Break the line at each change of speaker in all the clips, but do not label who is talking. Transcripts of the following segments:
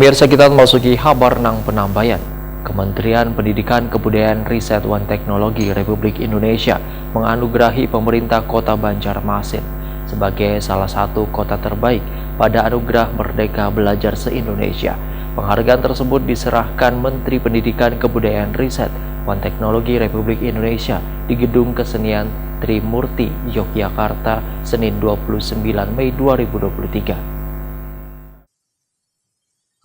Pemirsa, kita memasuki kabar nang penambayan. Kementerian Pendidikan Kebudayaan Riset dan Teknologi Republik Indonesia menganugerahi pemerintah Kota Banjarmasin sebagai salah satu kota terbaik pada Anugerah Merdeka Belajar se-Indonesia. Penghargaan tersebut diserahkan Menteri Pendidikan Kebudayaan Riset dan Teknologi Republik Indonesia di Gedung Kesenian Trimurti, Yogyakarta, Senin 29 Mei 2023.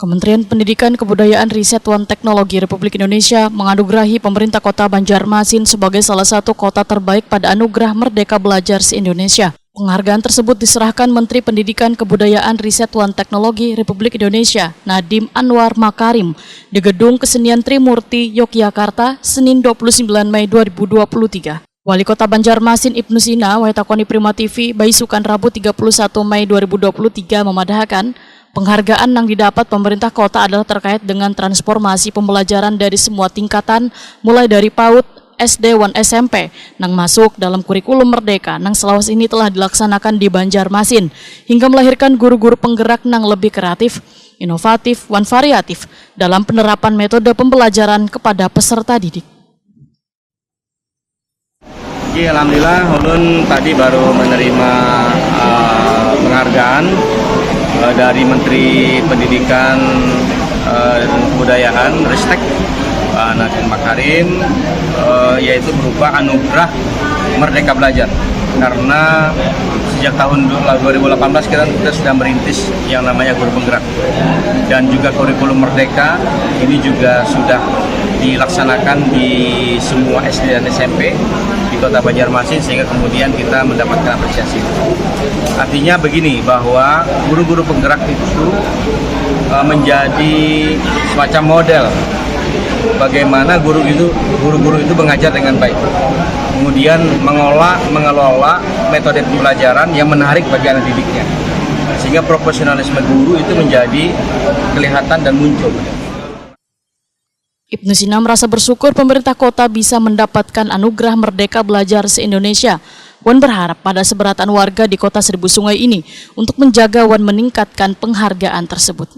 Kementerian Pendidikan Kebudayaan Riset dan Teknologi Republik Indonesia menganugerahi pemerintah Kota Banjarmasin sebagai salah satu kota terbaik pada Anugerah Merdeka Belajar se-Indonesia. Penghargaan tersebut diserahkan Menteri Pendidikan Kebudayaan Riset dan Teknologi Republik Indonesia, Nadiem Anwar Makarim, di Gedung Kesenian Trimurti, Yogyakarta, Senin 29 Mei 2023. Wali Kota Banjarmasin Ibnu Sina, Waitakoni Prima TV, Baisukan Rabu 31 Mei 2023 memadahkan, penghargaan yang didapat pemerintah kota adalah terkait dengan transformasi pembelajaran dari semua tingkatan, mulai dari PAUD, SD, dan SMP, yang masuk dalam kurikulum Merdeka, yang selawas ini telah dilaksanakan di Banjarmasin, hingga melahirkan guru-guru penggerak yang lebih kreatif, inovatif, dan variatif dalam penerapan metode pembelajaran kepada peserta didik.
Alhamdulillah, ulun tadi baru menerima penghargaan dari Menteri Pendidikan dan Kebudayaan Ristek Pak Nadiem Makarim, yaitu berupa anugerah Merdeka Belajar. Karena sejak tahun 2018 kita sudah merintis yang namanya guru penggerak, dan juga kurikulum Merdeka ini juga sudah dilaksanakan di semua SD dan SMP di Kota Banjarmasin, sehingga kemudian kita mendapatkan apresiasi. Artinya begini, bahwa guru-guru penggerak itu menjadi semacam model bagaimana guru-guru itu mengajar dengan baik, kemudian mengelola metode pembelajaran yang menarik bagi anak didiknya, sehingga profesionalisme guru itu menjadi kelihatan dan muncul.
Ibnu Sina merasa bersyukur pemerintah kota bisa mendapatkan anugerah Merdeka Belajar se-Indonesia. Wan berharap pada seberatan warga di kota Seribu Sungai ini untuk menjaga dan meningkatkan penghargaan tersebut.